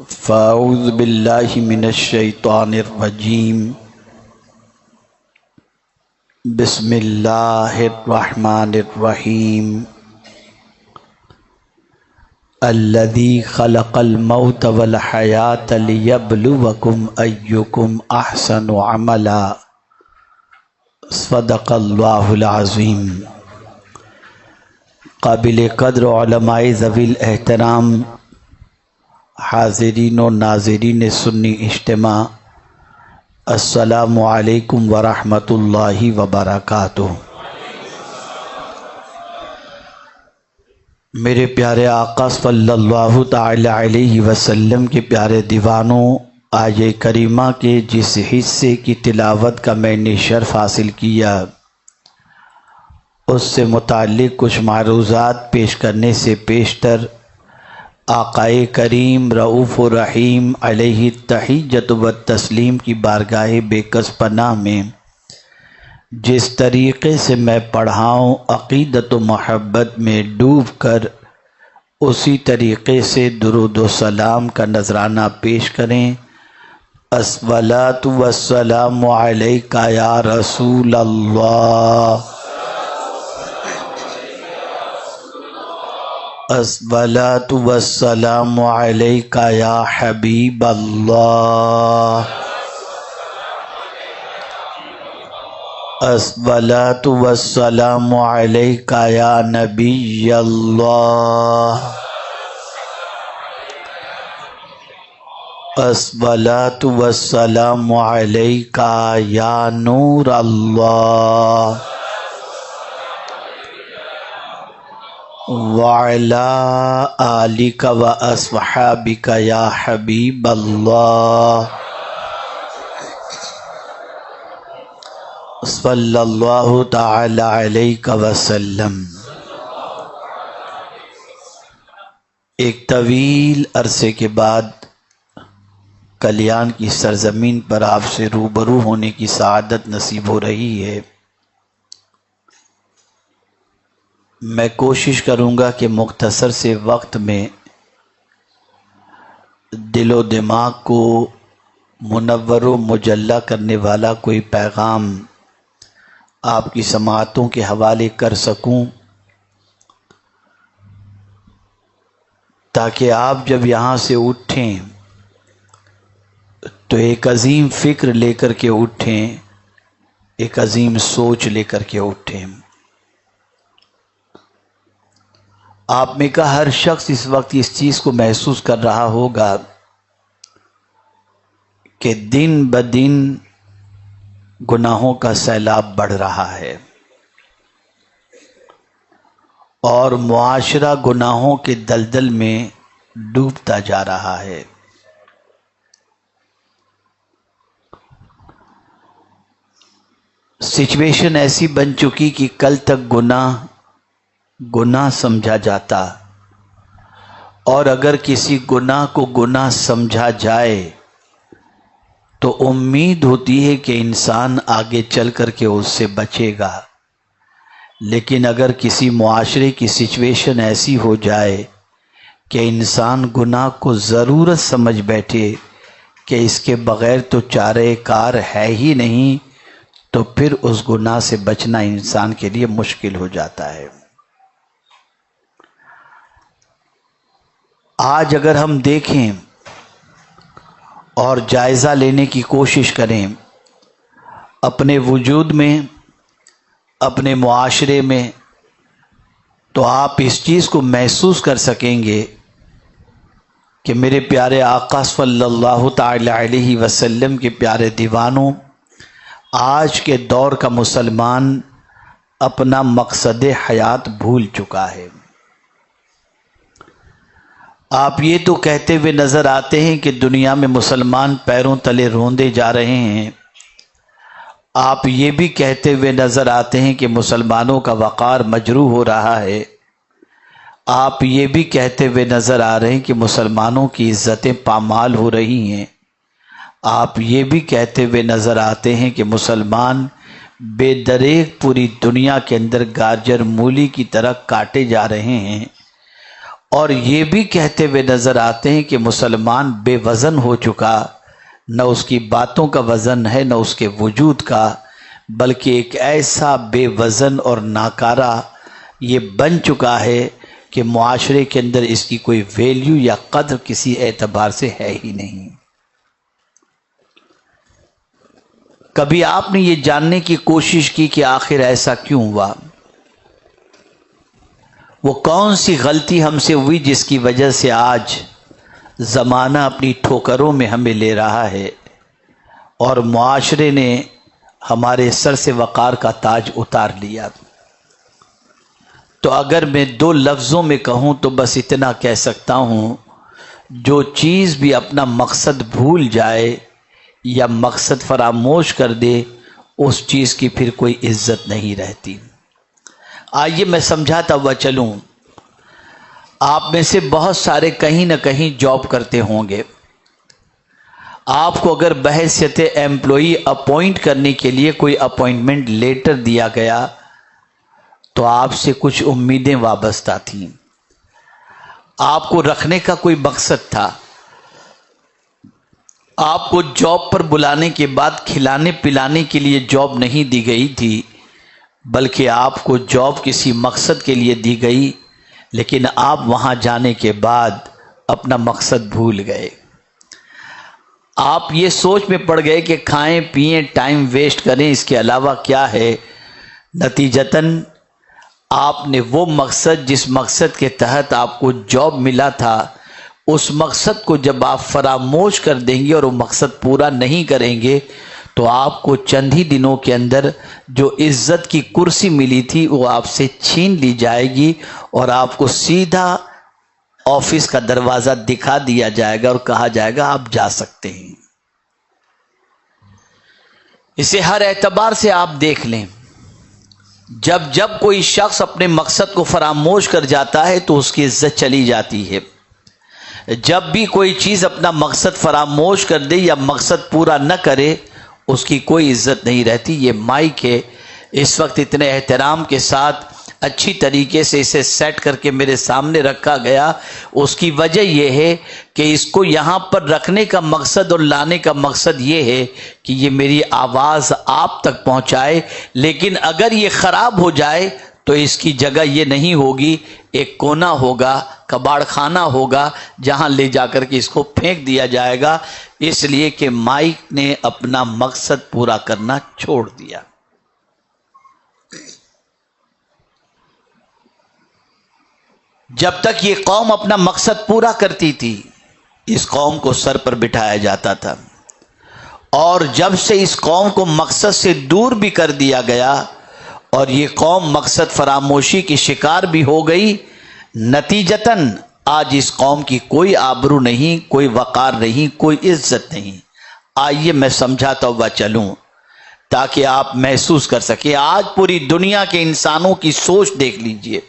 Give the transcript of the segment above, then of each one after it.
فاعوذ باللہ من الشیطان الرجیم بسم اللہ الرحمن الرحیم الذی خلق الموت والحیاة لیبلوکم ایکم احسن عملا صدق اللہ العظیم۔ قابل قدر علماء ذوی الاحترام، حاضرین و ناظرین سنی اجتماع، السلام علیکم ورحمۃ اللہ وبرکاتہ۔ میرے پیارے آقا صلی اللہ تعالی علیہ وسلم کے پیارے دیوانوں، آیہ کریمہ کے جس حصے کی تلاوت کا میں نے شرف حاصل کیا، اس سے متعلق کچھ معروضات پیش کرنے سے پیشتر آقائے کریم رؤوف الرحیم علیہ التحیۃ والتسلیم کی بارگاہ بے کس پناہ میں جس طریقے سے میں پڑھاؤں، عقیدت و محبت میں ڈوب کر اسی طریقے سے درود و سلام کا نذرانہ پیش کریں۔ الصلاۃ والسلام علیک یا رسول اللہ، الصلاۃ والسلام علیک یا حبیب اللہ، الصلاۃ والسلام علیک یا نبی اللہ، الصلاۃ والسلام علیک یا نور اللہ، وعلی آلک و اصحابک یا حبیب اللہ، صلی اللہ تعالی علیہ وسلم۔ ایک طویل عرصے کے بعد کلیان کی سرزمین پر آپ سے روبرو ہونے کی سعادت نصیب ہو رہی ہے۔ میں کوشش کروں گا کہ مختصر سے وقت میں دل و دماغ کو منور و مجلہ کرنے والا کوئی پیغام آپ کی سماعتوں کے حوالے کر سکوں، تاکہ آپ جب یہاں سے اٹھیں تو ایک عظیم فکر لے کر کے اٹھیں، ایک عظیم سوچ لے کر کے اٹھیں۔ آپ میں کا ہر شخص اس وقت اس چیز کو محسوس کر رہا ہوگا کہ دن بدن گناہوں کا سیلاب بڑھ رہا ہے اور معاشرہ گناہوں کے دلدل میں ڈوبتا جا رہا ہے۔ سچویشن ایسی بن چکی کہ کل تک گناہ سمجھا جاتا، اور اگر کسی گناہ کو گناہ سمجھا جائے تو امید ہوتی ہے کہ انسان آگے چل کر کے اس سے بچے گا۔ لیکن اگر کسی معاشرے کی سچویشن ایسی ہو جائے کہ انسان گناہ کو ضرورت سمجھ بیٹھے کہ اس کے بغیر تو چارہ کار ہے ہی نہیں، تو پھر اس گناہ سے بچنا انسان کے لیے مشکل ہو جاتا ہے۔ آج اگر ہم دیکھیں اور جائزہ لینے کی کوشش کریں اپنے وجود میں، اپنے معاشرے میں، تو آپ اس چیز کو محسوس کر سکیں گے کہ میرے پیارے آقا صلی اللہ تعالی علیہ وسلم کے پیارے دیوانوں، آج کے دور کا مسلمان اپنا مقصد حیات بھول چکا ہے۔ آپ یہ تو کہتے ہوئے نظر آتے ہیں کہ دنیا میں مسلمان پیروں تلے روندے جا رہے ہیں، آپ یہ بھی کہتے ہوئے نظر آتے ہیں کہ مسلمانوں کا وقار مجروح ہو رہا ہے، آپ یہ بھی کہتے ہوئے نظر آ رہے ہیں کہ مسلمانوں کی عزتیں پامال ہو رہی ہیں، آپ یہ بھی کہتے ہوئے نظر آتے ہیں کہ مسلمان بے دریغ پوری دنیا کے اندر گاجر مولی کی طرح کاٹے جا رہے ہیں، اور یہ بھی کہتے ہوئے نظر آتے ہیں کہ مسلمان بے وزن ہو چکا، نہ اس کی باتوں کا وزن ہے نہ اس کے وجود کا، بلکہ ایک ایسا بے وزن اور ناکارہ یہ بن چکا ہے کہ معاشرے کے اندر اس کی کوئی ویلیو یا قدر کسی اعتبار سے ہے ہی نہیں۔ کبھی آپ نے یہ جاننے کی کوشش کی کہ آخر ایسا کیوں ہوا؟ وہ کون سی غلطی ہم سے ہوئی جس کی وجہ سے آج زمانہ اپنی ٹھوکروں میں ہمیں لے رہا ہے اور معاشرے نے ہمارے سر سے وقار کا تاج اتار لیا؟ تو اگر میں 2 لفظوں میں کہوں تو بس اتنا کہہ سکتا ہوں، جو چیز بھی اپنا مقصد بھول جائے یا مقصد فراموش کر دے، اس چیز کی پھر کوئی عزت نہیں رہتی۔ آئیے میں سمجھاتا ہوا چلوں، آپ میں سے بہت سارے کہیں نہ کہیں جاب کرتے ہوں گے۔ آپ کو اگر بحیثیت ایمپلائی اپوائنٹ کرنے کے لیے کوئی اپوائنٹمنٹ لیٹر دیا گیا تو آپ سے کچھ امیدیں وابستہ تھیں، آپ کو رکھنے کا کوئی مقصد تھا، آپ کو جاب پر بلانے کے بعد کھلانے پلانے کے لیے جاب نہیں دی گئی تھی، بلکہ آپ کو جاب کسی مقصد کے لیے دی گئی، لیکن آپ وہاں جانے کے بعد اپنا مقصد بھول گئے۔ آپ یہ سوچ میں پڑ گئے کہ کھائیں پئیں ٹائم ویسٹ کریں، اس کے علاوہ کیا ہے۔ نتیجتاً آپ نے وہ مقصد جس مقصد کے تحت آپ کو جاب ملا تھا، اس مقصد کو جب آپ فراموش کر دیں گے اور وہ مقصد پورا نہیں کریں گے تو آپ کو چند ہی دنوں کے اندر جو عزت کی کرسی ملی تھی وہ آپ سے چھین لی جائے گی اور آپ کو سیدھا آفس کا دروازہ دکھا دیا جائے گا اور کہا جائے گا آپ جا سکتے ہیں۔ اسے ہر اعتبار سے آپ دیکھ لیں، جب کوئی شخص اپنے مقصد کو فراموش کر جاتا ہے تو اس کی عزت چلی جاتی ہے۔ جب بھی کوئی چیز اپنا مقصد فراموش کر دے یا مقصد پورا نہ کرے، اس کی کوئی عزت نہیں رہتی۔ یہ مائک ہے، اس وقت اتنے احترام کے ساتھ اچھی طریقے سے اسے سیٹ کر کے میرے سامنے رکھا گیا، اس کی وجہ یہ ہے کہ اس کو یہاں پر رکھنے کا مقصد اور لانے کا مقصد یہ ہے کہ یہ میری آواز آپ تک پہنچائے، لیکن اگر یہ خراب ہو جائے تو اس کی جگہ یہ نہیں ہوگی، ایک کونا ہوگا، کباڑ خانہ ہوگا، جہاں لے جا کر کے اس کو پھینک دیا جائے گا، اس لیے کہ مائک نے اپنا مقصد پورا کرنا چھوڑ دیا۔ جب تک یہ قوم اپنا مقصد پورا کرتی تھی، اس قوم کو سر پر بٹھایا جاتا تھا، اور جب سے اس قوم کو مقصد سے دور بھی کر دیا گیا اور یہ قوم مقصد فراموشی کی شکار بھی ہو گئی، نتیجتاً آج اس قوم کی کوئی آبرو نہیں، کوئی وقار نہیں، کوئی عزت نہیں۔ آئیے میں سمجھاتا ہوا چلوں تاکہ آپ محسوس کر سکیں۔ آج پوری دنیا کے انسانوں کی سوچ دیکھ لیجئے،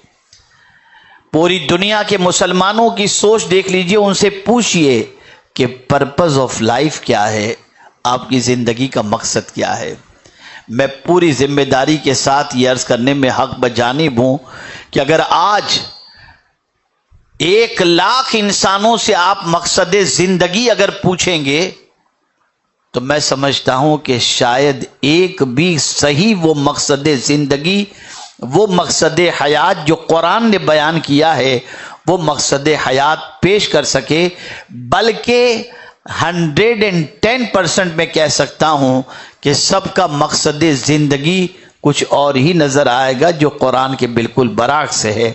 پوری دنیا کے مسلمانوں کی سوچ دیکھ لیجئے، ان سے پوچھئے کہ پرپز آف لائف کیا ہے، آپ کی زندگی کا مقصد کیا ہے۔ میں پوری ذمہ داری کے ساتھ یہ عرض کرنے میں حق بجانب ہوں کہ اگر آج 1,00,000 انسانوں سے آپ مقصد زندگی اگر پوچھیں گے تو میں سمجھتا ہوں کہ شاید ایک بھی صحیح وہ مقصد زندگی، وہ مقصد حیات جو قرآن نے بیان کیا ہے، وہ مقصد حیات پیش کر سکے، بلکہ 110% میں کہہ سکتا ہوں کہ سب کا مقصد زندگی کچھ اور ہی نظر آئے گا جو قرآن کے بالکل برعکس ہے۔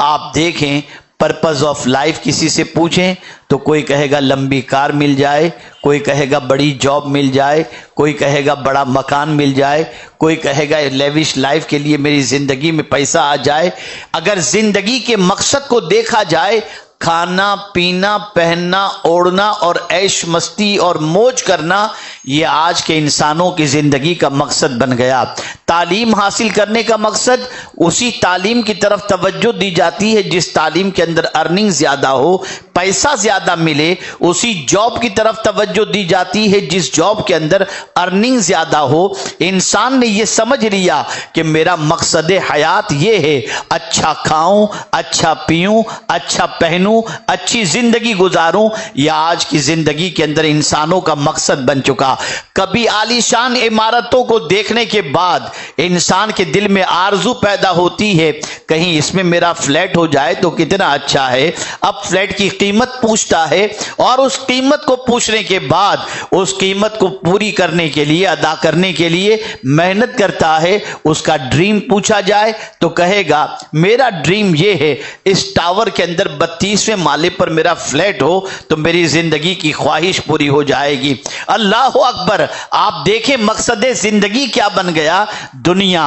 آپ دیکھیں، پرپز آف لائف کسی سے پوچھیں تو کوئی کہے گا لمبی کار مل جائے، کوئی کہے گا بڑی جاب مل جائے، کوئی کہے گا بڑا مکان مل جائے، کوئی کہے گا لیوش لائف کے لیے میری زندگی میں پیسہ آ جائے۔ اگر زندگی کے مقصد کو دیکھا جائے، کھانا پینا پہننا اوڑھنا اور عیش مستی اور موج کرنا یہ آج کے انسانوں کی زندگی کا مقصد بن گیا. تعلیم حاصل کرنے کا مقصد اسی تعلیم کی طرف توجہ دی جاتی ہے جس تعلیم کے اندر ارننگ زیادہ ہو, پیسہ زیادہ ملے. اسی جاب کی طرف توجہ دی جاتی ہے جس جاب کے اندر ارننگ زیادہ ہو. انسان نے یہ سمجھ لیا کہ میرا مقصد حیات یہ ہے, اچھا کھاؤں, اچھا پیوں, اچھا پہنوں, اچھی زندگی گزاروں. یہ آج کی زندگی کے اندر انسانوں کا مقصد بن چکا. کبھی عالیشان عمارتوں کو دیکھنے کے بعد انسان کے دل میں آرزو پیدا ہوتی ہے کہیں اس میں میرا فلیٹ ہو جائے تو کتنا اچھا ہے. اب فلیٹ کی قیمت پوچھتا ہے اور اس قیمت کو پوچھنے کے بعد اس قیمت کو پوری کرنے کے لیے, ادا کرنے کے لیے محنت کرتا ہے. اس کا ڈریم پوچھا جائے تو کہے گا میرا ڈریم یہ ہے اس ٹاور کے اندر 32ویں مالے پر میرا فلیٹ ہو تو میری زندگی کی خواہش پوری ہو جائے گی. اللہ اکبر. آپ دیکھیں مقصد زندگی کیا بن گیا. دنیا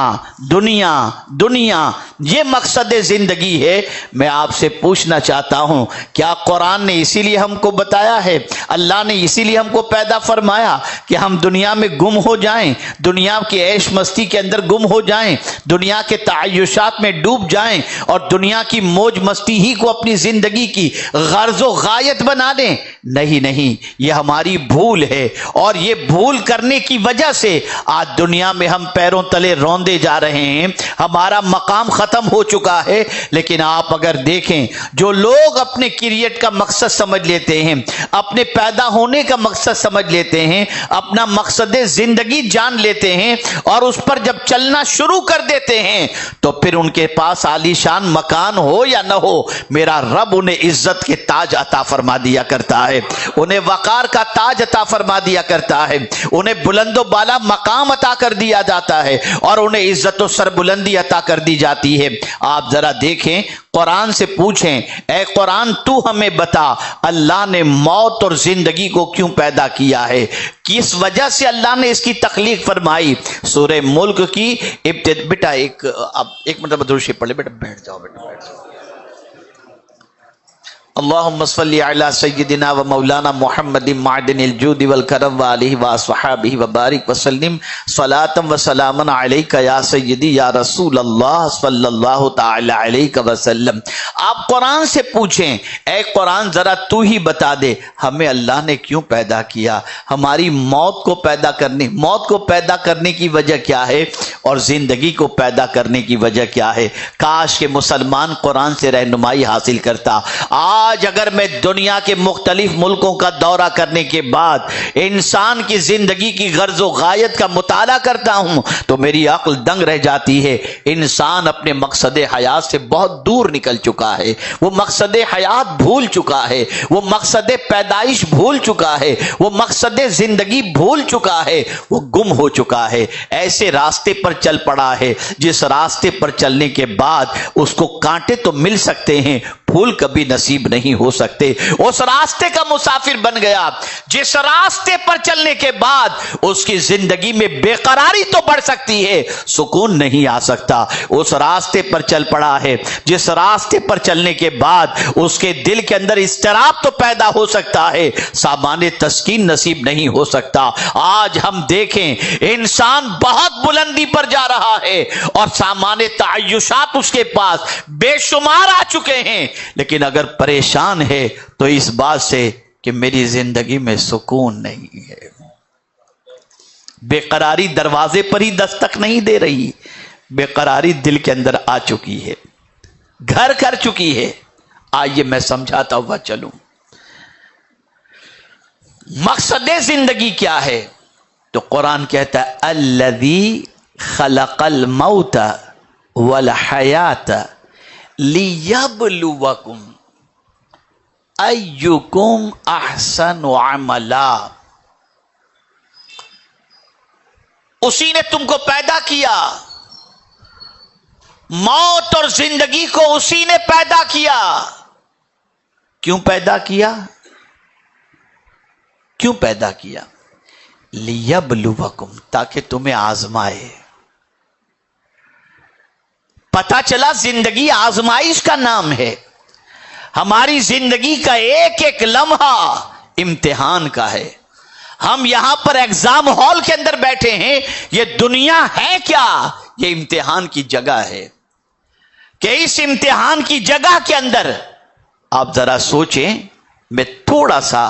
دنیا دنیا یہ مقصد زندگی ہے. میں آپ سے پوچھنا چاہتا ہوں کیا قرآن نے اسی لیے ہم کو بتایا ہے, اللہ نے اسی لیے ہم کو پیدا فرمایا کہ ہم دنیا میں گم ہو جائیں, دنیا کی عیش مستی کے اندر گم ہو جائیں, دنیا کے تعیشات میں ڈوب جائیں اور دنیا کی موج مستی ہی کو اپنی زندگی کی غرض و غایت بنا دیں؟ نہیں نہیں, یہ ہماری بھول ہے اور یہ بھول کرنے کی وجہ سے آج دنیا میں ہم پیروں تلے روندے جا رہے ہیں. ہمارا مقام ختم ہو چکا ہے. لیکن آپ اگر دیکھیں جو لوگ اپنے کریٹ کا مقصد سمجھ لیتے ہیں, اپنے پیدا ہونے کا مقصد سمجھ لیتے ہیں, اپنا مقصد زندگی جان لیتے ہیں اور اس پر جب چلنا شروع کر دیتے ہیں تو پھر ان کے پاس عالیشان مکان ہو یا نہ ہو, میرا رب انہیں عزت کے تاج عطا فرما دیا کرتا ہے, انہیں وقار کا تاج عطا فرما دیا کرتا ہے, انہیں بلند و بالا مقام عطا کر دیا جاتا ہے اور انہیں عزت و سربلندی عطا کر دی جاتی ہے. آپ ذرا دیکھیں, قرآن سے پوچھیں اے قرآن تو ہمیں بتا اللہ نے موت اور زندگی کو کیوں پیدا کیا ہے, کس وجہ سے اللہ نے اس کی تخلیق فرمائی. سورہ ملک کی بیٹا ایک مرتبہ درود شریف پڑھ لے بیٹا, بیٹھ جاؤ بیٹا, بیٹھ جاؤ. اللہم صلی علی سیدنا و مولانا محمد معدن الجود والکرم وآلہ واصحابہ وبارک وسلم صلاۃ و سلاما علیک یا سیدی یا رسول اللہ صلی اللہ تعالی علیہ وسلم. آپ قرآن سے پوچھیں اے قرآن ذرا تو ہی بتا دے ہمیں اللہ نے کیوں پیدا کیا, ہماری موت کو پیدا کرنے کی وجہ کیا ہے اور زندگی کو پیدا کرنے کی وجہ کیا ہے. کاش کہ مسلمان قرآن سے رہنمائی حاصل کرتا. آج اگر میں دنیا کے مختلف ملکوں کا دورہ کرنے کے بعد انسان کی زندگی کی غرض و غایت کا مطالعہ کرتا ہوں تو میری عقل دنگ رہ جاتی ہے. انسان اپنے مقصد حیات سے بہت دور نکل چکا ہے, وہ مقصد حیات بھول چکا ہے, وہ مقصد پیدائش بھول چکا ہے, وہ مقصد زندگی بھول چکا ہے, وہ گم ہو چکا ہے. ایسے راستے پر چل پڑا ہے جس راستے پر چلنے کے بعد اس کو کانٹے تو مل سکتے ہیں, پھول کبھی نصیب نہیں ہو سکتے. اس راستے کا مسافر بن گیا جس راستے پر چلنے کے بعد اس کی زندگی میں بے قراری تو بڑھ سکتی ہے, سکون نہیں آ سکتا. اس راستے پر چل پڑا ہے جس راستے پر چلنے کے بعد اس کے دل کے اندر اضطراب تو پیدا ہو سکتا ہے, سامان تسکین نصیب نہیں ہو سکتا. آج ہم دیکھیں انسان بہت بلندی پر جا رہا ہے اور سامان تعیشات اس کے پاس بے شمار آ چکے ہیں, لیکن اگر پریشان ہے تو اس بات سے کہ میری زندگی میں سکون نہیں ہے. بے قراری دروازے پر ہی دستک نہیں دے رہی, بے قراری دل کے اندر آ چکی ہے, گھر کر چکی ہے. آئیے میں سمجھاتا ہوا چلوں. مقصد زندگی کیا ہے تو قرآن کہتا ہے الذی خلق الموت والحیات لیبلوکم ایکم احسن عملا. اسی نے تم کو پیدا کیا, موت اور زندگی کو اسی نے پیدا کیا. کیوں پیدا کیا؟ کیوں پیدا کیا؟ لیبلوکم, تاکہ تمہیں آزمائے. پتہ چلا زندگی آزمائش کا نام ہے. ہماری زندگی کا ایک ایک لمحہ امتحان کا ہے. ہم یہاں پر ایگزام ہال کے اندر بیٹھے ہیں. یہ دنیا ہے کیا؟ یہ امتحان کی جگہ ہے. کہ اس امتحان کی جگہ کے اندر آپ ذرا سوچیں. میں تھوڑا سا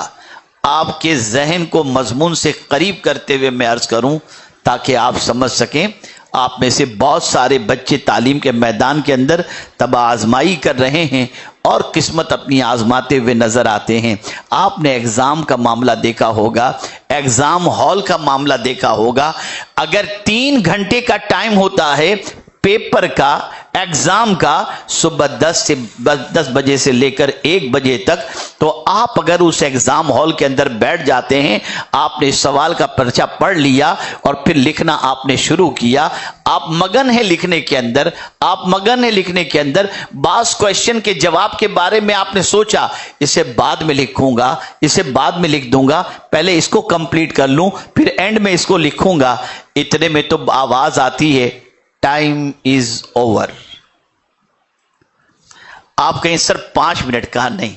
آپ کے ذہن کو مضمون سے قریب کرتے ہوئے میں عرض کروں تاکہ آپ سمجھ سکیں. آپ میں سے بہت سارے بچے تعلیم کے میدان کے اندر تباہ آزمائی کر رہے ہیں اور قسمت اپنی آزماتے ہوئے نظر آتے ہیں. آپ نے ایگزام کا معاملہ دیکھا ہوگا, ایگزام ہال کا معاملہ دیکھا ہوگا. اگر 3 گھنٹے کا ٹائم ہوتا ہے پیپر کا, ایگزام کا, صبح 10 بجے سے لے کر 1 بجے تک, تو آپ اگر اس ایگزام ہال کے اندر بیٹھ جاتے ہیں, آپ نے سوال کا پرچہ پڑھ لیا اور پھر لکھنا آپ نے شروع کیا. آپ مگن ہیں لکھنے کے اندر, آپ مگن ہیں لکھنے کے اندر. بعض کوشچن کے جواب کے بارے میں آپ نے سوچا اسے بعد میں لکھوں گا, اسے بعد میں لکھ دوں گا, پہلے اس کو کمپلیٹ کر لوں پھر اینڈ میں اس کو لکھوں گا. اتنے میں تو آواز آتی ہے ٹائم از اوور. آپ کہیں سر 5 منٹ کا نہیں,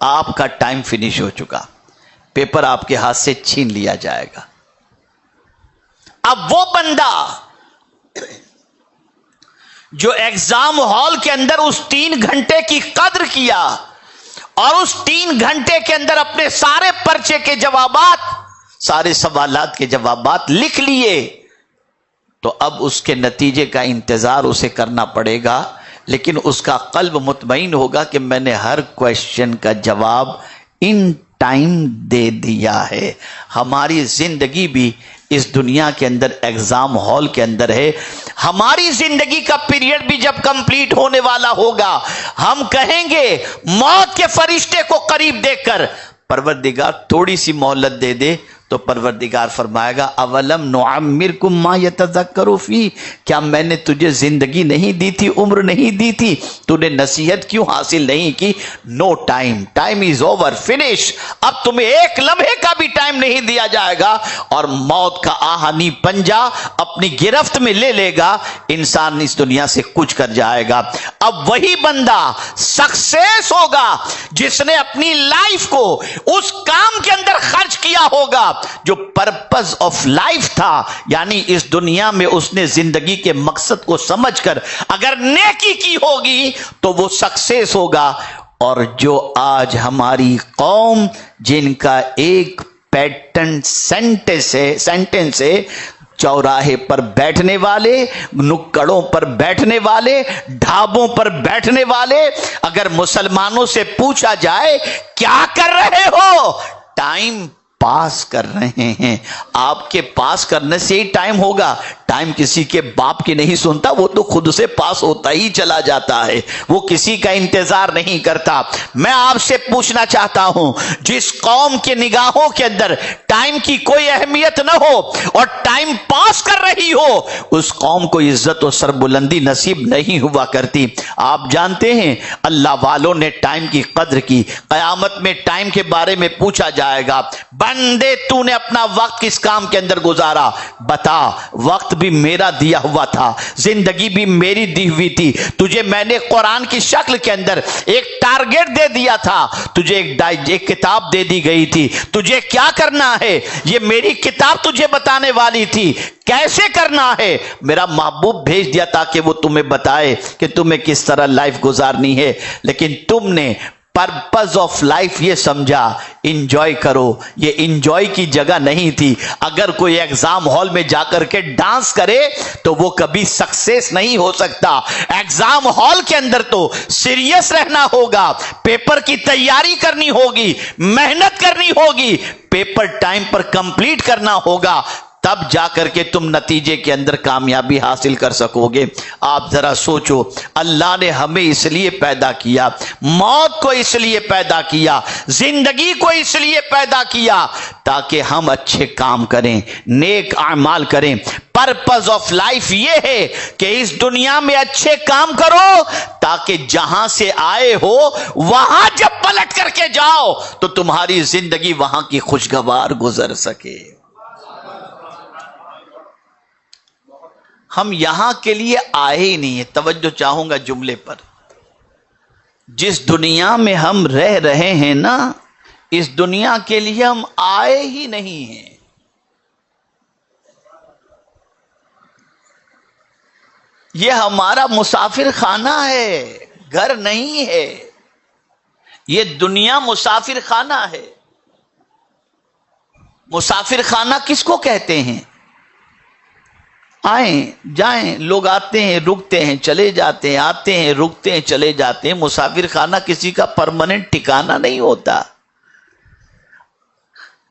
آپ کا ٹائم فنش ہو چکا, پیپر آپ کے ہاتھ سے چھین لیا جائے گا. اب وہ بندہ جو ایگزام ہال کے اندر اس 3 گھنٹے کی قدر کیا اور اس 3 گھنٹے کے اندر اپنے سارے پرچے کے جوابات, سارے سوالات کے جوابات لکھ لیے, تو اب اس کے نتیجے کا انتظار اسے کرنا پڑے گا. لیکن اس کا قلب مطمئن ہوگا کہ میں نے ہر کوشچن کا جواب ان ٹائم دے دیا ہے. ہماری زندگی بھی اس دنیا کے اندر ایگزام ہال کے اندر ہے. ہماری زندگی کا پیریڈ بھی جب کمپلیٹ ہونے والا ہوگا, ہم کہیں گے موت کے فرشتے کو قریب دیکھ کر پروردگار تھوڑی سی مہلت دے دے, تو پروردگار فرمائے گا اولم نعمرکم ما یتذکر فی, کیا میں نے تجھے زندگی نہیں دی تھی, عمر نہیں دی تھی, تو نے نصیحت کیوں حاصل نہیں کی؟ No time, time is over, finish. اب تمہیں ایک لمحے کا بھی ٹائم نہیں دیا جائے گا اور موت کا آہنی پنجہ اپنی گرفت میں لے لے گا, انسان اس دنیا سے کچھ کر جائے گا. اب وہی بندہ سکسیس ہوگا جس نے اپنی لائف کو اس کام کے اندر خرچ کیا ہوگا جو پرپز آف لائف تھا, یعنی اس دنیا میں اس نے زندگی کے مقصد کو سمجھ کر اگر نیکی کی ہوگی تو وہ سکسیس ہوگا. اور جو آج ہماری قوم جن کا ایک پیٹرن سینٹنس ہے, چوراہے پر بیٹھنے والے, نکڑوں پر بیٹھنے والے, ڈھابوں پر بیٹھنے والے, اگر مسلمانوں سے پوچھا جائے کیا کر رہے ہو, ٹائم پاس کر رہے ہیں. آپ کے پاس کرنے سے ہی ٹائم ہوگا. ٹائم کسی کے باپ کی نہیں سنتا, وہ تو خود سے پاس ہوتا ہی چلا جاتا ہے, وہ کسی کا انتظار نہیں کرتا. میں آپ سے پوچھنا چاہتا ہوں, جس قوم کے نگاہوں کے اندر ٹائم کی کوئی اہمیت نہ ہو اور ٹائم پاس کر رہی ہو, اس قوم کو عزت و سربلندی نصیب نہیں ہوا کرتی. آپ جانتے ہیں اللہ والوں نے ٹائم کی قدر کی. قیامت میں ٹائم کے بارے میں پوچھا جائے گا, بندے تو نے اپنا وقت کس کام کے اندر گزارا, بتا. وقت بھی میرا دیا ہوا تھا, زندگی بھی میری دی ہوئی تھی. تجھے میں نے قرآن کی شکل کے اندر ایک ٹارگٹ دے دیا تھا, تجھے ایک کتاب دے دی گئی تھی, تجھے کیا کرنا ہے یہ میری کتاب تجھے بتانے والی تھی, کیسے کرنا ہے میرا محبوب بھیج دیا تاکہ وہ تمہیں بتائے کہ تمہیں کس طرح لائف گزارنی ہے. لیکن تم نے پرپز آف لائف یہ سمجھا انجوائے کرو, یہ انجوائے کی جگہ نہیں تھی. اگر کوئی ایگزام ہال میں جا کر کے ڈانس کرے تو وہ کبھی سکسیس نہیں ہو سکتا. ایگزام ہال کے اندر تو سیریس رہنا ہوگا, پیپر کی تیاری کرنی ہوگی, محنت کرنی ہوگی, پیپر ٹائم پر کمپلیٹ کرنا ہوگا, تب جا کر کے تم نتیجے کے اندر کامیابی حاصل کر سکو گے. آپ ذرا سوچو, اللہ نے ہمیں اس لیے پیدا کیا, موت کو اس لیے پیدا کیا, زندگی کو اس لیے پیدا کیا تاکہ ہم اچھے کام کریں, نیک اعمال کریں. پرپز آف لائف یہ ہے کہ اس دنیا میں اچھے کام کرو تاکہ جہاں سے آئے ہو وہاں جب پلٹ کر کے جاؤ تو تمہاری زندگی وہاں کی خوشگوار گزر سکے. ہم یہاں کے لیے آئے ہی نہیں ہیں. توجہ چاہوں گا جملے پر, جس دنیا میں ہم رہ رہے ہیں نا، اس دنیا کے لیے ہم آئے ہی نہیں ہیں. یہ ہمارا مسافر خانہ ہے، گھر نہیں ہے. یہ دنیا مسافر خانہ ہے. مسافر خانہ کس کو کہتے ہیں؟ آئیں جائیں لوگ، آتے ہیں رکتے ہیں چلے جاتے ہیں، آتے ہیں رکتے ہیں چلے جاتے ہیں. مسافر خانہ کسی کا پرماننٹ ٹھکانہ نہیں ہوتا.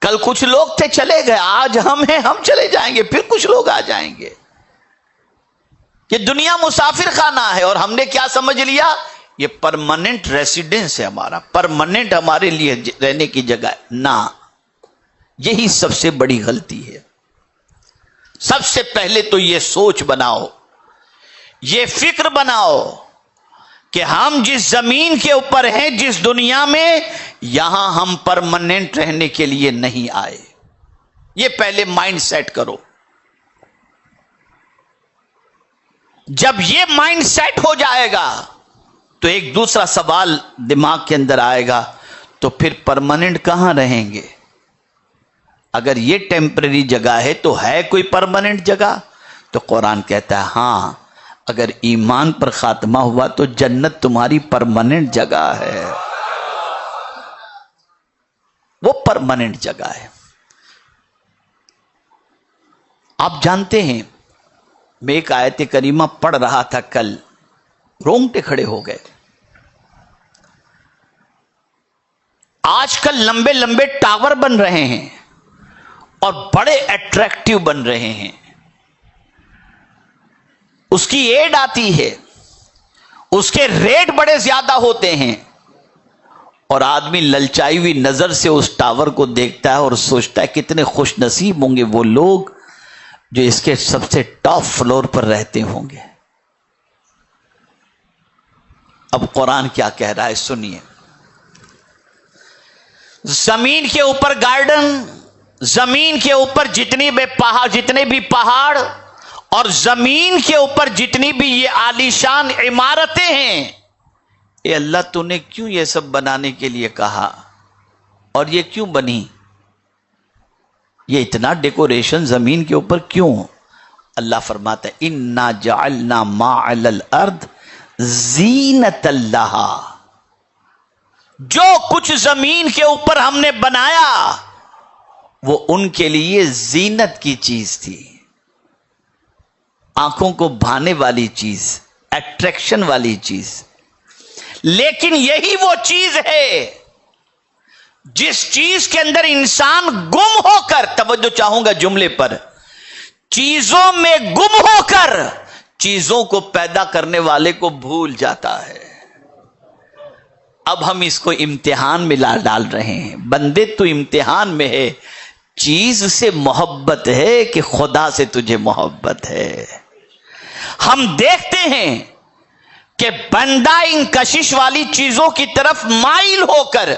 کل کچھ لوگ تھے چلے گئے، آج ہم ہیں، ہم چلے جائیں گے، پھر کچھ لوگ آ جائیں گے. یہ دنیا مسافر خانہ ہے، اور ہم نے کیا سمجھ لیا؟ یہ پرماننٹ ریسیڈنس ہے ہمارا، پرماننٹ ہمارے لیے رہنے کی جگہ ہے. نہ، یہی سب سے بڑی غلطی ہے. سب سے پہلے تو یہ سوچ بناؤ، یہ فکر بناؤ کہ ہم جس زمین کے اوپر ہیں، جس دنیا میں، یہاں ہم پرماننٹ رہنے کے لیے نہیں آئے. یہ پہلے مائنڈ سیٹ کرو. جب یہ مائنڈ سیٹ ہو جائے گا تو ایک دوسرا سوال دماغ کے اندر آئے گا، تو پھر پرماننٹ کہاں رہیں گے؟ اگر یہ ٹیمپرری جگہ ہے تو ہے کوئی پرماننٹ جگہ؟ تو قرآن کہتا ہے ہاں، اگر ایمان پر خاتمہ ہوا تو جنت تمہاری پرماننٹ جگہ ہے. وہ پرماننٹ جگہ ہے. آپ جانتے ہیں، میں ایک آیت کریمہ پڑھ رہا تھا کل، رونگٹے کھڑے ہو گئے. آج کل لمبے لمبے ٹاور بن رہے ہیں اور بڑے اٹریکٹیو بن رہے ہیں. اس کی ایڈ آتی ہے، اس کے ریٹ بڑے زیادہ ہوتے ہیں، اور آدمی للچائی ہوئی نظر سے اس ٹاور کو دیکھتا ہے اور سوچتا ہے کتنے خوش نصیب ہوں گے وہ لوگ جو اس کے سب سے ٹاپ فلور پر رہتے ہوں گے. اب قرآن کیا کہہ رہا ہے سنیے. زمین کے اوپر گارڈن، زمین کے اوپر جتنے بھی پہاڑ، اور زمین کے اوپر جتنی بھی یہ عالیشان عمارتیں ہیں، اے اللہ تو نے کیوں یہ سب بنانے کے لیے کہا؟ اور یہ کیوں بنی؟ یہ اتنا ڈیکوریشن زمین کے اوپر کیوں؟ اللہ فرماتا ہے اِنَّا جَعَلْنَا مَا عَلَى الْأَرْضِ زِینَةً لَهَا. جو کچھ زمین کے اوپر ہم نے بنایا وہ ان کے لیے زینت کی چیز تھی، آنکھوں کو بھانے والی چیز، اٹریکشن والی چیز. لیکن یہی وہ چیز ہے جس چیز کے اندر انسان گم ہو کر، توجہ چاہوں گا جملے پر، چیزوں میں گم ہو کر چیزوں کو پیدا کرنے والے کو بھول جاتا ہے. اب ہم اس کو امتحان میں ڈال رہے ہیں. بندے تو امتحان میں ہے، چیز سے محبت ہے کہ خدا سے تجھے محبت ہے؟ ہم دیکھتے ہیں کہ بندہ ان کشش والی چیزوں کی طرف مائل ہو کر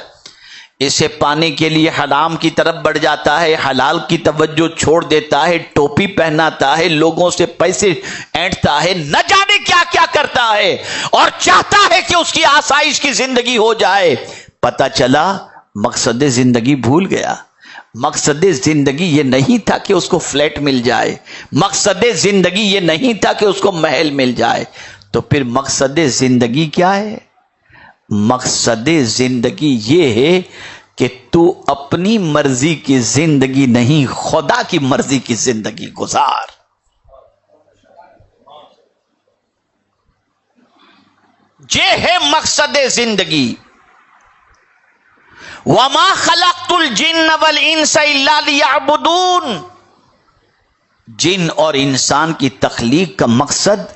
اسے پانے کے لیے حرام کی طرف بڑھ جاتا ہے، حلال کی توجہ چھوڑ دیتا ہے، ٹوپی پہناتا ہے، لوگوں سے پیسے اینٹتا ہے، نہ جانے کیا کیا کرتا ہے، اور چاہتا ہے کہ اس کی آسائش کی زندگی ہو جائے. پتہ چلا مقصد زندگی بھول گیا. مقصد زندگی یہ نہیں تھا کہ اس کو فلیٹ مل جائے، مقصد زندگی یہ نہیں تھا کہ اس کو محل مل جائے. تو پھر مقصد زندگی کیا ہے؟ مقصد زندگی یہ ہے کہ تو اپنی مرضی کی زندگی نہیں، خدا کی مرضی کی زندگی گزار. یہ ہے مقصد زندگی. وَمَا خَلَقْتُ الْجِنَّ وَالْإِنسَ إِلَّا لِيَعْبُدُونَ. جن اور انسان کی تخلیق کا مقصد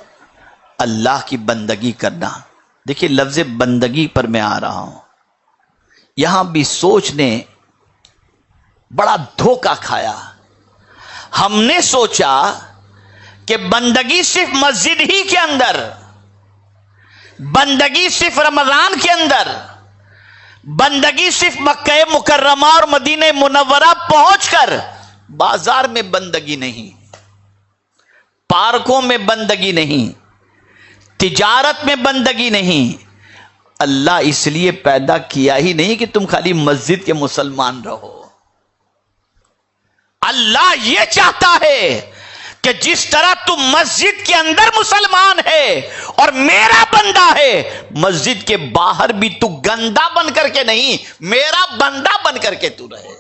اللہ کی بندگی کرنا. دیکھیے لفظ بندگی پر میں آ رہا ہوں. یہاں بھی سوچ نے بڑا دھوکہ کھایا. ہم نے سوچا کہ بندگی صرف مسجد ہی کے اندر، بندگی صرف رمضان کے اندر، بندگی صرف مکہ مکرمہ اور مدینہ منورہ پہنچ کر. بازار میں بندگی نہیں، پارکوں میں بندگی نہیں، تجارت میں بندگی نہیں، اللہ اس لیے پیدا کیا ہی نہیں کہ تم خالی مسجد کے مسلمان رہو. اللہ یہ چاہتا ہے کہ جس طرح تم مسجد کے اندر مسلمان ہے اور میرا بندہ ہے، مسجد کے باہر بھی تو گندا بن کر کے نہیں، میرا بندہ بن کر کے تو رہے.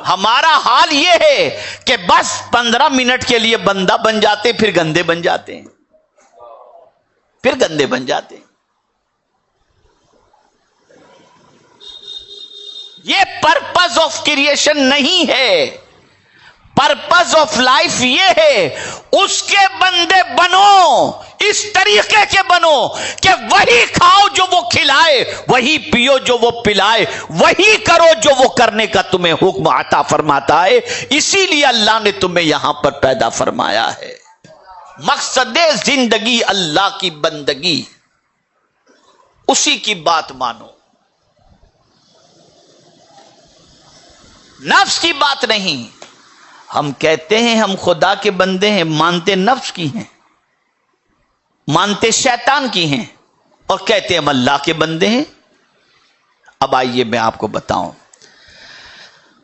ہمارا حال یہ ہے کہ بس 15 منٹ کے لیے بندہ بن جاتے، پھر گندے بن جاتے ہیں، پھر گندے بن جاتے ہیں. یہ پرپز آف کریشن نہیں ہے. پرپز آف لائف یہ ہے اس کے بندے بنو، اس طریقے کے بنو کہ وہی کھاؤ جو وہ کھلائے، وہی پیو جو وہ پلائے، وہی کرو جو وہ کرنے کا تمہیں حکم عطا فرماتا ہے. اسی لیے اللہ نے تمہیں یہاں پر پیدا فرمایا ہے. مقصد زندگی اللہ کی بندگی، اسی کی بات مانو، نفس کی بات نہیں. ہم کہتے ہیں ہم خدا کے بندے ہیں، مانتے نفس کی ہیں، مانتے شیطان کی ہیں، اور کہتے ہیں ہم اللہ کے بندے ہیں. اب آئیے میں آپ کو بتاؤں.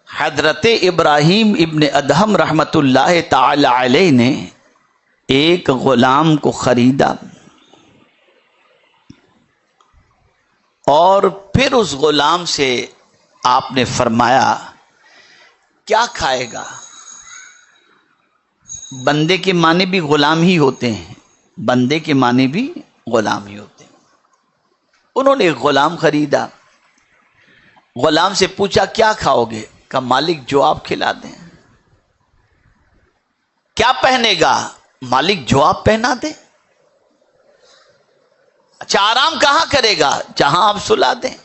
حضرت ابراہیم ابن ادہم رحمت اللہ تعالی علیہ نے ایک غلام کو خریدا اور پھر اس غلام سے آپ نے فرمایا کیا کھائے گا. بندے کے معنی بھی غلام ہی ہوتے ہیں، بندے کے معنی بھی غلام ہی ہوتے ہیں. انہوں نے ایک غلام خریدا، غلام سے پوچھا کیا کھاؤ گے؟ کہا مالک جو آپ کھلا دیں. کیا پہنے گا؟ مالک جو آپ پہنا دیں. اچھا آرام کہاں کرے گا؟ جہاں آپ سلا دیں.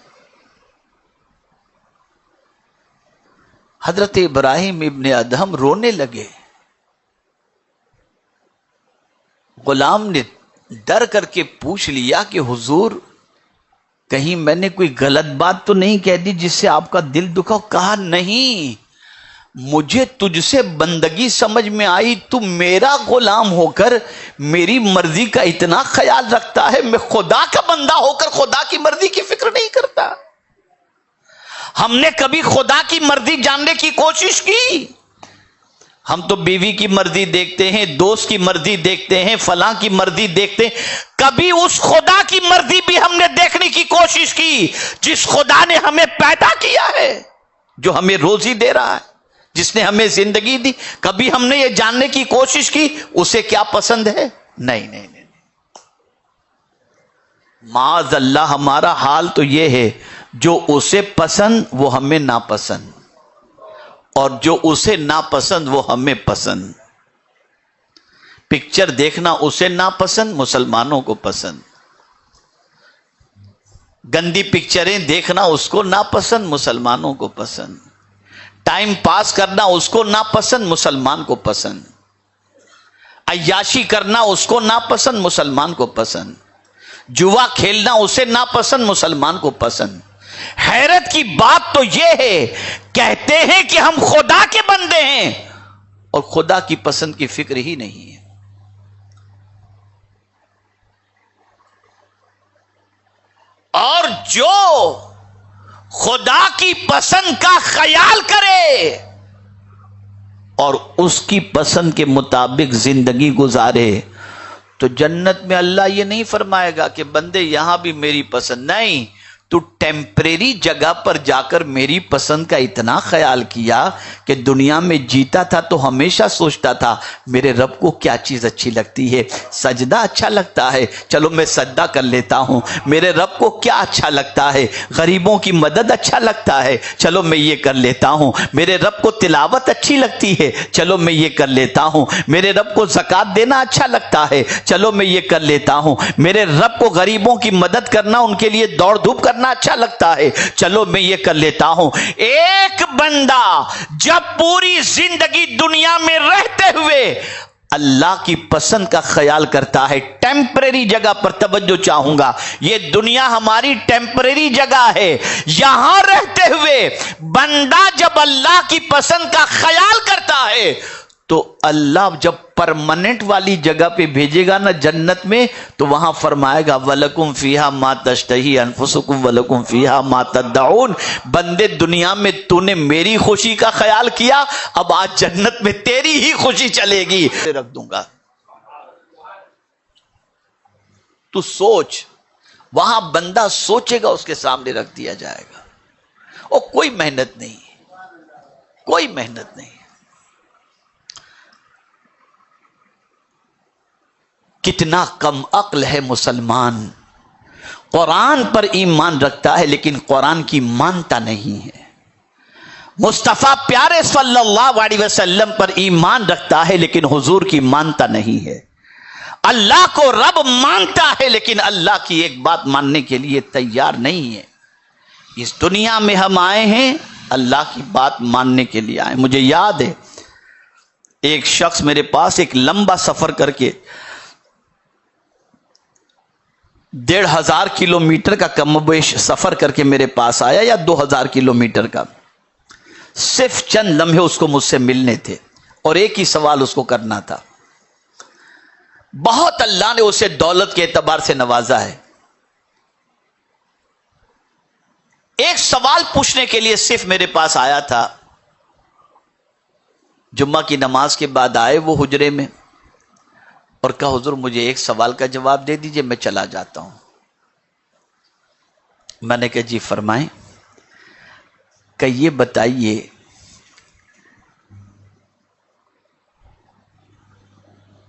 حضرت ابراہیم ابن ادہم رونے لگے. غلام نے ڈر کر کے پوچھ لیا کہ حضور کہیں میں نے کوئی غلط بات تو نہیں کہہ دی جس سے آپ کا دل دکھا؟ کہا نہیں، مجھے تجھ سے بندگی سمجھ میں آئی، تو میرا غلام ہو کر میری مرضی کا اتنا خیال رکھتا ہے، میں خدا کا بندہ ہو کر خدا کی مرضی کی فکر نہیں کرتا. ہم نے کبھی خدا کی مرضی جاننے کی کوشش کی؟ ہم تو بیوی کی مرضی دیکھتے ہیں، دوست کی مرضی دیکھتے ہیں، فلاں کی مرضی دیکھتے ہیں. کبھی اس خدا کی مرضی بھی ہم نے دیکھنے کی کوشش کی جس خدا نے ہمیں پیدا کیا ہے، جو ہمیں روزی دے رہا ہے، جس نے ہمیں زندگی دی؟ کبھی ہم نے یہ جاننے کی کوشش کی اسے کیا پسند ہے؟ نہیں نہیں نہیں. معاذ اللہ، ہمارا حال تو یہ ہے جو اسے پسند وہ ہمیں ناپسند، اور جو اسے ناپسند وہ ہمیں پسند. پکچر دیکھنا اسے ناپسند، مسلمانوں کو پسند. گندی پکچریں دیکھنا اس کو ناپسند، مسلمانوں کو پسند. ٹائم پاس کرنا اس کو ناپسند، مسلمان کو پسند. عیاشی کرنا اس کو ناپسند، مسلمان کو پسند. جوا کھیلنا اسے ناپسند، مسلمان کو پسند. حیرت کی بات تو یہ ہے، کہتے ہیں کہ ہم خدا کے بندے ہیں اور خدا کی پسند کی فکر ہی نہیں ہے. اور جو خدا کی پسند کا خیال کرے اور اس کی پسند کے مطابق زندگی گزارے تو جنت میں اللہ یہ نہیں فرمائے گا کہ بندے یہاں بھی میری پسند. نہیں، تو ٹیمپریری جگہ پر جا کر میری پسند کا اتنا خیال کیا کہ دنیا میں جیتا تھا تو ہمیشہ سوچتا تھا میرے رب کو کیا چیز اچھی لگتی ہے. سجدہ اچھا لگتا ہے، چلو میں سجدہ کر لیتا ہوں. میرے رب کو کیا اچھا لگتا ہے؟ غریبوں کی مدد اچھا لگتا ہے، چلو میں یہ کر لیتا ہوں. میرے رب کو تلاوت اچھی لگتی ہے، چلو میں یہ کر لیتا ہوں. میرے رب کو زکوٰۃ دینا اچھا لگتا ہے، چلو میں یہ کر لیتا ہوں. میرے رب کو غریبوں کی مدد کرنا، ان کے لیے دوڑ دھوپ کرنا اچھا لگتا ہے، چلو میں یہ کر لیتا ہوں. ایک بندہ جب پوری زندگی دنیا میں رہتے ہوئے اللہ کی پسند کا خیال کرتا ہے، ٹیمپریری جگہ پر توجہ چاہوں گا، یہ دنیا ہماری ٹیمپریری جگہ ہے. یہاں رہتے ہوئے بندہ جب اللہ کی پسند کا خیال کرتا ہے تو اللہ جب پرماننٹ والی جگہ پہ بھیجے گا نا جنت میں، تو وہاں فرمائے گا وَلَكُمْ فِيهَا مَا تَشْتَهِي أَنفُسُكُمْ وَلَكُمْ فِيهَا مَا تَدَّعُونَ۔ بندے دنیا میں تو نے میری خوشی کا خیال کیا، اب آج جنت میں تیری ہی خوشی چلے گی، رکھ دوں گا۔ تو سوچ، وہاں بندہ سوچے گا، اس کے سامنے رکھ دیا جائے گا، اور کوئی محنت نہیں، کوئی محنت نہیں۔ کتنا کم عقل ہے مسلمان، قرآن پر ایمان رکھتا ہے لیکن قرآن کی مانتا نہیں ہے، مصطفیٰ پیارے صلی اللہ علیہ وسلم پر ایمان رکھتا ہے لیکن حضور کی مانتا نہیں ہے، اللہ کو رب مانتا ہے لیکن اللہ کی ایک بات ماننے کے لیے تیار نہیں ہے۔ اس دنیا میں ہم آئے ہیں اللہ کی بات ماننے کے لیے آئے۔ مجھے یاد ہے ایک شخص میرے پاس ایک لمبا سفر کر کے 1500 کلومیٹر کا کم و بیش سفر کر کے میرے پاس آیا، یا 2000 کلومیٹر کا۔ صرف چند لمحے اس کو مجھ سے ملنے تھے اور ایک ہی سوال اس کو کرنا تھا۔ بہت اللہ نے اسے دولت کے اعتبار سے نوازا ہے، ایک سوال پوچھنے کے لیے صرف میرے پاس آیا تھا۔ جمعہ کی نماز کے بعد آئے وہ حجرے میں اور کہا حضور مجھے ایک سوال کا جواب دے دیجئے، میں چلا جاتا ہوں۔ میں نے کہا جی فرمائیں۔ کہ یہ بتائیے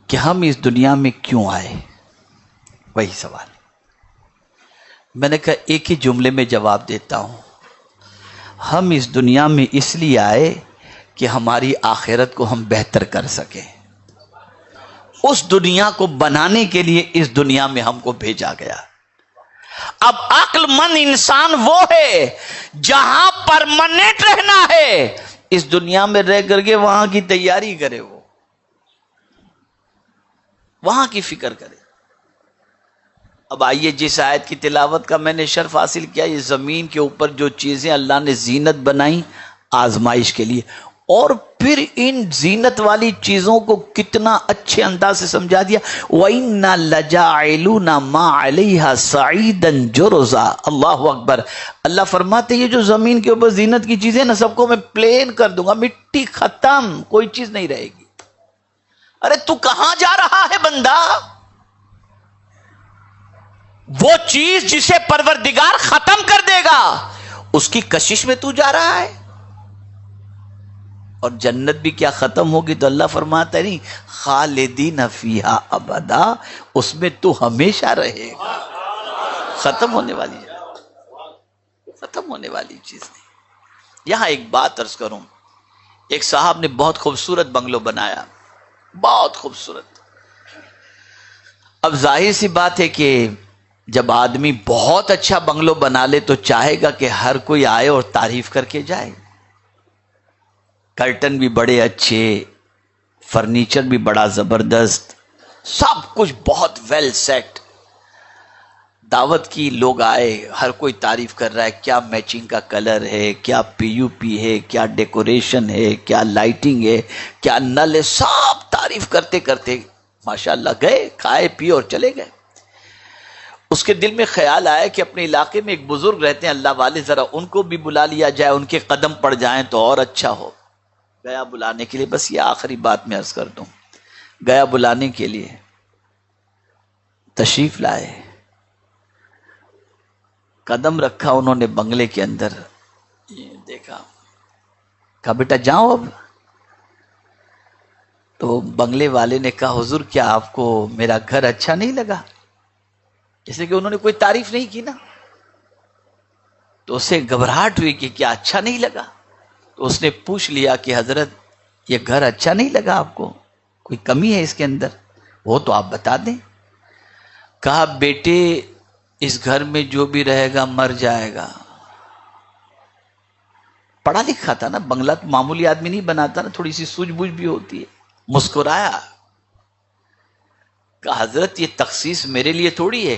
کہ ہم اس دنیا میں کیوں آئے؟ وہی سوال۔ میں نے کہا ایک ہی جملے میں جواب دیتا ہوں، ہم اس دنیا میں اس لیے آئے کہ ہماری آخرت کو ہم بہتر کر سکیں۔ اس دنیا کو بنانے کے لیے اس دنیا میں ہم کو بھیجا گیا۔ اب عقل مند انسان وہ ہے جہاں پرماننٹ رہنا ہے، اس دنیا میں رہ کر کے وہاں کی تیاری کرے، وہ وہاں کی فکر کرے۔ اب آئیے جس آیت کی تلاوت کا میں نے شرف حاصل کیا، یہ زمین کے اوپر جو چیزیں اللہ نے زینت بنائی آزمائش کے لیے، اور پھر ان زینت والی چیزوں کو کتنا اچھے انداز سے سمجھا دیا۔ وَإِنَّا لَجَاعِلُونَ مَا عَلَيْهَا صَعِيدًا جُرُزًا۔ اللہ اکبر۔ اللہ فرماتے یہ جو زمین کے اوپر زینت کی چیزیں نا، سب کو میں پلین کر دوں گا، مٹی ختم، کوئی چیز نہیں رہے گی۔ ارے تو کہاں جا رہا ہے بندہ؟ وہ چیز جسے پروردگار ختم کر دے گا اس کی کشش میں تو جا رہا ہے۔ اور جنت بھی کیا ختم ہوگی؟ تو اللہ فرماتا ہے نہیں خالدین فیہا ابدا، اس میں تو ہمیشہ رہے گا، ختم ہونے والی چیز نہیں۔ یہاں ایک بات عرض کروں، ایک صاحب نے بہت خوبصورت بنگلو بنایا، بہت خوبصورت۔ اب ظاہر سی بات ہے کہ جب آدمی بہت اچھا بنگلو بنا لے تو چاہے گا کہ ہر کوئی آئے اور تعریف کر کے جائے۔ کرٹن بھی بڑے اچھے، فرنیچر بھی بڑا زبردست، سب کچھ بہت ویل سیٹ۔ دعوت کی لوگ آئے، ہر کوئی تعریف کر رہا ہے، کیا میچنگ کا کلر ہے، کیا پی یو پی ہے، کیا ڈیکوریشن ہے، کیا لائٹنگ ہے، کیا نل ہے، سب تعریف کرتے کرتے ماشاءاللہ گئے، کھائے پی اور چلے گئے۔ اس کے دل میں خیال آیا کہ اپنے علاقے میں ایک بزرگ رہتے ہیں اللہ والے، ذرا ان کو بھی بلا لیا جائے، ان کے قدم پڑ جائیں تو اور اچھا ہو۔ گیا بلانے کے لیے، بس یہ آخری بات میں عرض کر دوں، گیا بلانے کے لیے، تشریف لائے، قدم رکھا انہوں نے بنگلے کے اندر، دیکھا، کہا بیٹا جاؤ اب۔ تو بنگلے والے نے کہا حضور کیا آپ کو میرا گھر اچھا نہیں لگا؟ جیسے کہ انہوں نے کوئی تعریف نہیں کی نا، تو اسے گھبراہٹ ہوئی کہ کیا اچھا نہیں لگا؟ تو اس نے پوچھ لیا کہ حضرت یہ گھر اچھا نہیں لگا آپ کو، کوئی کمی ہے اس کے اندر؟ وہ تو آپ بتا دیں۔ کہا بیٹے اس گھر میں جو بھی رہے گا مر جائے گا۔ پڑھا لکھا تھا نا، بنگلہ تو معمولی آدمی نہیں بناتا نا، تھوڑی سی سوجھ بوجھ بھی ہوتی ہے۔ مسکرایا، کہا حضرت یہ تخصیص میرے لیے تھوڑی ہے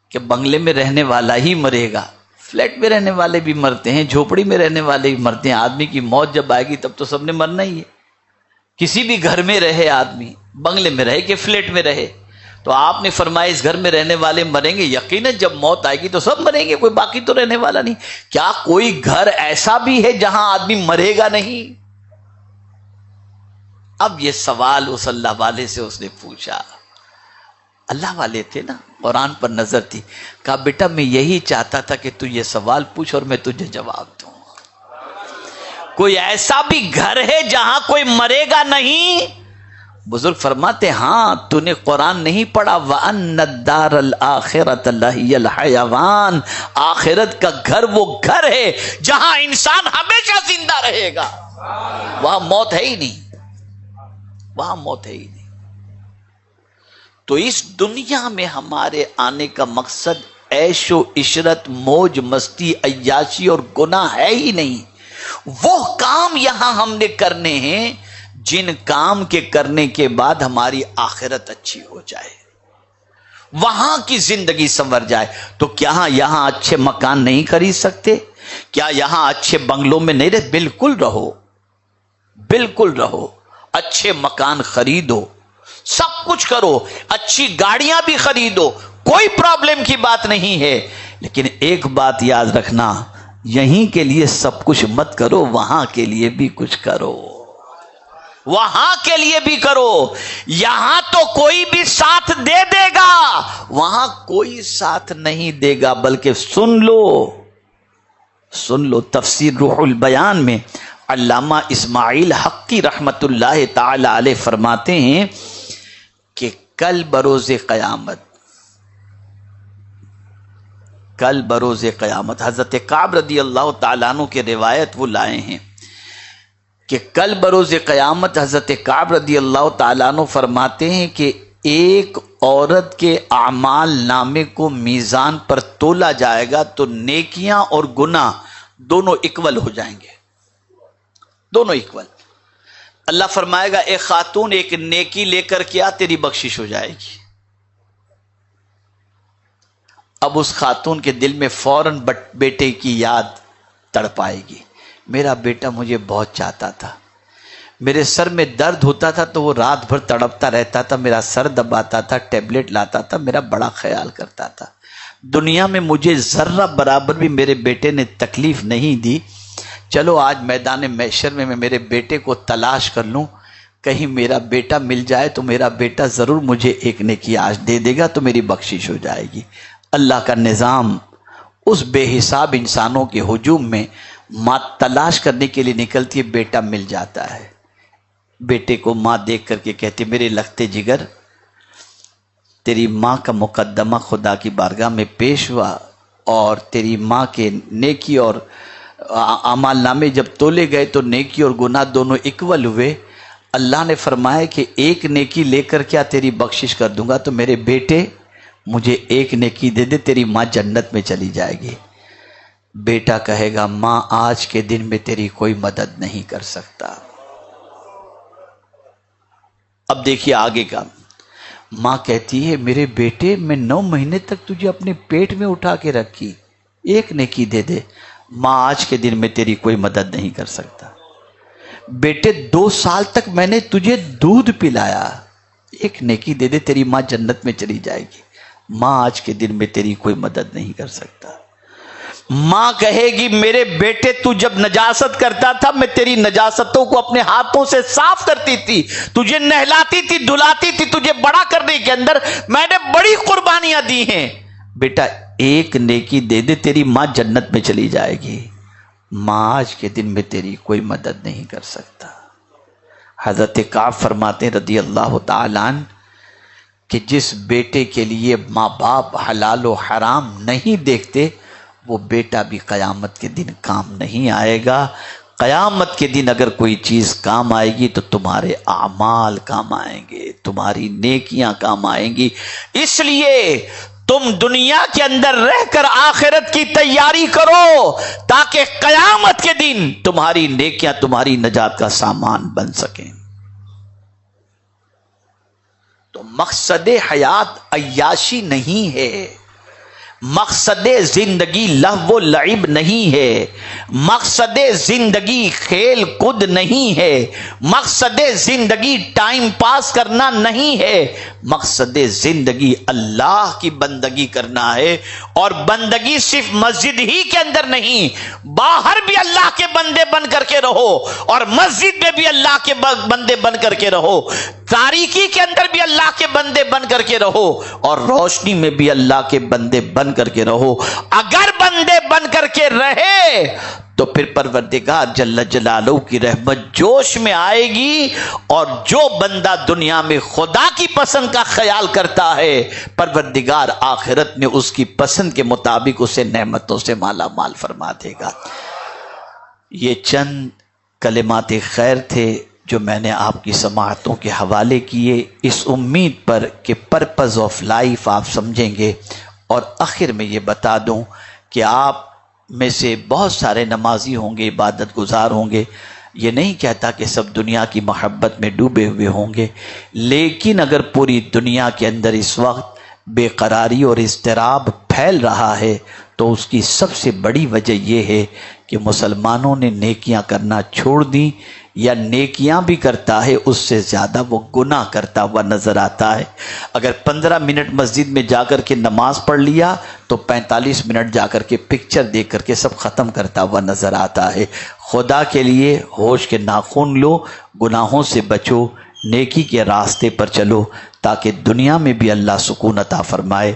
کہ بنگلے میں رہنے والا ہی مرے گا، فلیٹ میں رہنے والے بھی مرتے ہیں، جھوپڑی میں رہنے والے بھی مرتے ہیں، آدمی کی موت جب آئے گی تب تو سب نے مرنا ہی ہے۔ کسی بھی گھر میں رہے آدمی، بنگلے میں رہے کہ فلیٹ میں رہے، تو آپ نے فرمایا اس گھر میں رہنے والے مریں گے، یقیناً جب موت آئے گی تو سب مریں گے، کوئی باقی تو رہنے والا نہیں۔ کیا کوئی گھر ایسا بھی ہے جہاں آدمی مرے گا نہیں؟ اب یہ سوال اس اللہ والے سے اس نے پوچھا، اللہ والے تھے نا، قرآن پر نظر تھی، کہا بیٹا میں یہی چاہتا تھا کہ تو یہ سوال پوچھ اور میں تجھے جواب دوں۔ کوئی ایسا بھی گھر ہے جہاں کوئی مرے گا نہیں؟ بزرگ فرماتے ہاں، تو نے قرآن نہیں پڑھا وَأَنَّ الدَّارَ الْآخِرَةَ لَهِيَ الْحَيَوَانُ، آخرت کا گھر وہ گھر ہے جہاں انسان ہمیشہ زندہ رہے گا، وہاں موت ہے ہی نہیں، وہاں موت ہے ہی نہیں۔ تو اس دنیا میں ہمارے آنے کا مقصد عیش و عشرت، موج مستی، عیاشی اور گناہ ہے ہی نہیں۔ وہ کام یہاں ہم نے کرنے ہیں جن کام کے کرنے کے بعد ہماری آخرت اچھی ہو جائے، وہاں کی زندگی سنور جائے۔ تو کیا یہاں اچھے مکان نہیں خرید سکتے؟ کیا یہاں اچھے بنگلوں میں نہیں رہتے؟ بالکل رہو، بالکل رہو، اچھے مکان خریدو، سب کچھ کرو، اچھی گاڑیاں بھی خریدو، کوئی پرابلم کی بات نہیں ہے، لیکن ایک بات یاد رکھنا، یہیں کے لیے سب کچھ مت کرو، وہاں کے لیے بھی کچھ کرو، وہاں کے لیے بھی کرو۔ یہاں تو کوئی بھی ساتھ دے دے گا، وہاں کوئی ساتھ نہیں دے گا، بلکہ سن لو تفسیر روح البیان میں علامہ اسماعیل حقی رحمت اللہ تعالی علیہ فرماتے ہیں کہ کل بروز قیامت حضرت کعب رضی اللہ تعالیٰ عنہ کے روایت وہ لائے ہیں کہ کل بروز قیامت حضرت کعب رضی اللہ تعالیٰ عنہ فرماتے ہیں کہ ایک عورت کے اعمال نامے کو میزان پر تولا جائے گا تو نیکیاں اور گناہ دونوں اکول ہو جائیں گے، دونوں اکول۔ اللہ فرمائے گا اے خاتون ایک نیکی لے کر کیا، تیری بخشش ہو جائے گی۔ اب اس خاتون کے دل میں فوراً بیٹے کی یاد تڑپائے گی، میرا بیٹا مجھے بہت چاہتا تھا، میرے سر میں درد ہوتا تھا تو وہ رات بھر تڑپتا رہتا تھا، میرا سر دباتا تھا، ٹیبلٹ لاتا تھا، میرا بڑا خیال کرتا تھا، دنیا میں مجھے ذرہ برابر بھی میرے بیٹے نے تکلیف نہیں دی، چلو آج میدان محشر میں میرے بیٹے کو تلاش کر لوں، کہیں میرا بیٹا مل جائے تو میرا بیٹا ضرور مجھے ایک نیکی آج دے دے گا تو میری بخشش ہو جائے گی۔ اللہ کا نظام اس بے حساب انسانوں کے ہجوم میں ماں تلاش کرنے کے لیے نکلتی ہے، بیٹا مل جاتا ہے، بیٹے کو ماں دیکھ کر کے کہتی میرے لگتے جگر، تیری ماں کا مقدمہ خدا کی بارگاہ میں پیش ہوا اور تیری ماں کے نیکی اور اعمال نامے جب تولے گئے تو نیکی اور گناہ دونوں اکول ہوئے، اللہ نے فرمایا کہ ایک نیکی لے کر کیا تیری بخشش کر دوں گا، تو میرے بیٹے مجھے ایک نیکی دے دے، تیری ماں جنت میں چلی جائے گی۔ بیٹا کہے گا ماں آج کے دن میں تیری کوئی مدد نہیں کر سکتا۔ اب دیکھیے آگے کا، ماں کہتی ہے میرے بیٹے میں 9 مہینے تک تجھے اپنے پیٹ میں اٹھا کے رکھی، ایک نیکی دے دے۔ ماں آج کے دن میں تیری کوئی مدد نہیں کر سکتا۔ بیٹے 2 سال تک میں نے تجھے دودھ پلایا، ایک نیکی دے دے، تیری ماں جنت میں چلی جائے گی۔ ماں آج کے دن میں تیری کوئی مدد نہیں کر سکتا۔ ماں کہے گی میرے بیٹے تو جب نجاست کرتا تھا میں تیری نجاستوں کو اپنے ہاتھوں سے صاف کرتی تھی، تجھے نہلاتی تھی، دھلاتی تھی، تجھے بڑا کرنے کے اندر میں نے بڑی قربانیاں دی ہیں، بیٹا ایک نیکی دے دے، تیری ماں جنت میں چلی جائے گی۔ ماں آج کے دن میں تیری کوئی مدد نہیں کر سکتا۔ حضرت کعب فرماتے ہیں رضی اللہ تعالیٰ عنہ کہ جس بیٹے کے لیے ماں باپ حلال و حرام نہیں دیکھتے وہ بیٹا بھی قیامت کے دن کام نہیں آئے گا۔ قیامت کے دن اگر کوئی چیز کام آئے گی تو تمہارے اعمال کام آئیں گے، تمہاری نیکیاں کام آئیں گی۔ اس لیے تم دنیا کے اندر رہ کر آخرت کی تیاری کرو تاکہ قیامت کے دن تمہاری نیکیاں تمہاری نجات کا سامان بن سکیں۔ تو مقصد حیات عیاشی نہیں ہے، مقصد زندگی لہو و لعب نہیں ہے، مقصد زندگی کھیل کود نہیں ہے، مقصد زندگی ٹائم پاس کرنا نہیں ہے، مقصد زندگی اللہ کی بندگی کرنا ہے۔ اور بندگی صرف مسجد ہی کے اندر نہیں، باہر بھی اللہ کے بندے بن کر کے رہو، اور مسجد میں بھی اللہ کے بندے بن کر کے رہو، تاریکی کے اندر بھی اللہ کے بندے بن کر کے رہو، اور روشنی میں بھی اللہ کے بندے بن کر کے رہو۔ اگر بندے بن کر کے رہے تو پھر پروردگار جل جلالہ کی رحمت جوش میں آئے گی، اور جو بندہ دنیا میں خدا کی پسند کا خیال کرتا ہے، پروردگار آخرت میں اس کی پسند کے مطابق اسے نعمتوں سے مالا مال فرما دے گا۔ یہ چند کلمات خیر تھے جو میں نے آپ کی سماعتوں کے حوالے کیے، اس امید پر کہ پرپز آف لائف آپ سمجھیں گے۔ اور آخر میں یہ بتا دوں کہ آپ میں سے بہت سارے نمازی ہوں گے، عبادت گزار ہوں گے، یہ نہیں کہتا کہ سب دنیا کی محبت میں ڈوبے ہوئے ہوں گے، لیکن اگر پوری دنیا کے اندر اس وقت بے قراری اور اضطراب پھیل رہا ہے تو اس کی سب سے بڑی وجہ یہ ہے کہ مسلمانوں نے نیکیاں کرنا چھوڑ دیں، یا نیکیاں بھی کرتا ہے اس سے زیادہ وہ گناہ کرتا ہوا نظر آتا ہے۔ اگر 15 منٹ مسجد میں جا کر کے نماز پڑھ لیا تو 45 منٹ جا کر کے پکچر دیکھ کر کے سب ختم کرتا ہوا نظر آتا ہے۔ خدا کے لیے ہوش کے ناخن لو، گناہوں سے بچو، نیکی کے راستے پر چلو، تاکہ دنیا میں بھی اللہ سکون عطا فرمائے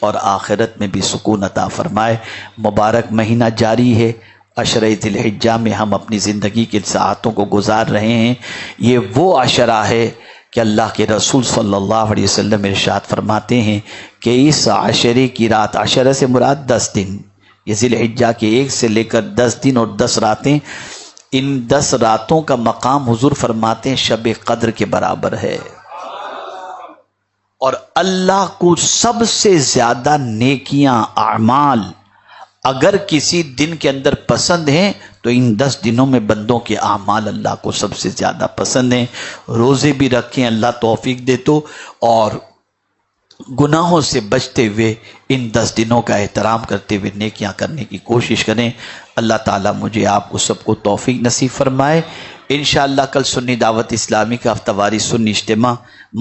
اور آخرت میں بھی سکون عطا فرمائے۔ مبارک مہینہ جاری ہے، عشرہ ذی الحجہ میں ہم اپنی زندگی کے ساعتوں کو گزار رہے ہیں۔ یہ وہ عشرہ ہے کہ اللہ کے رسول صلی اللہ علیہ وسلم ارشاد فرماتے ہیں کہ اس عشرے کی رات، عشرہ سے مراد 10 دن، یہ ذی الحجہ کے 1 سے لے کر 10 دن اور 10 راتیں، ان 10 راتوں کا مقام حضور فرماتے ہیں شب قدر کے برابر ہے، اور اللہ کو سب سے زیادہ نیکیاں اعمال اگر کسی دن کے اندر پسند ہیں تو ان 10 دنوں میں بندوں کے اعمال اللہ کو سب سے زیادہ پسند ہیں۔ روزے بھی رکھیں اللہ توفیق دے تو، اور گناہوں سے بچتے ہوئے ان 10 دنوں کا احترام کرتے ہوئے نیکیاں کرنے کی کوشش کریں۔ اللہ تعالیٰ مجھے آپ کو سب کو توفیق نصیب فرمائے۔ انشاءاللہ کل سنی دعوت اسلامی کا ہفتہ واری سنی اجتماع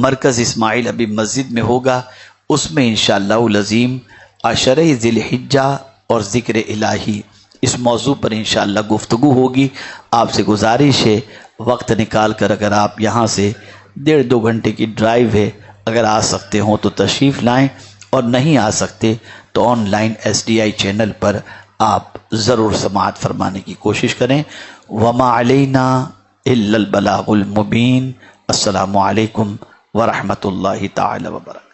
مرکز اسماعیل ابھی مسجد میں ہوگا، اس میں انشاءاللہ العظیم عشرہ ذی الحجہ اور ذکر الہی اس موضوع پر انشاءاللہ گفتگو ہوگی۔ آپ سے گزارش ہے وقت نکال کر اگر آپ یہاں سے 1.5-2 گھنٹے کی ڈرائیو ہے، اگر آ سکتے ہوں تو تشریف لائیں، اور نہیں آ سکتے تو آن لائن SDI چینل پر آپ ضرور سماعت فرمانے کی کوشش کریں۔ وما علینا الا البلاغ المبین۔ السلام علیکم ورحمۃ اللہ تعالی وبرکاتہ۔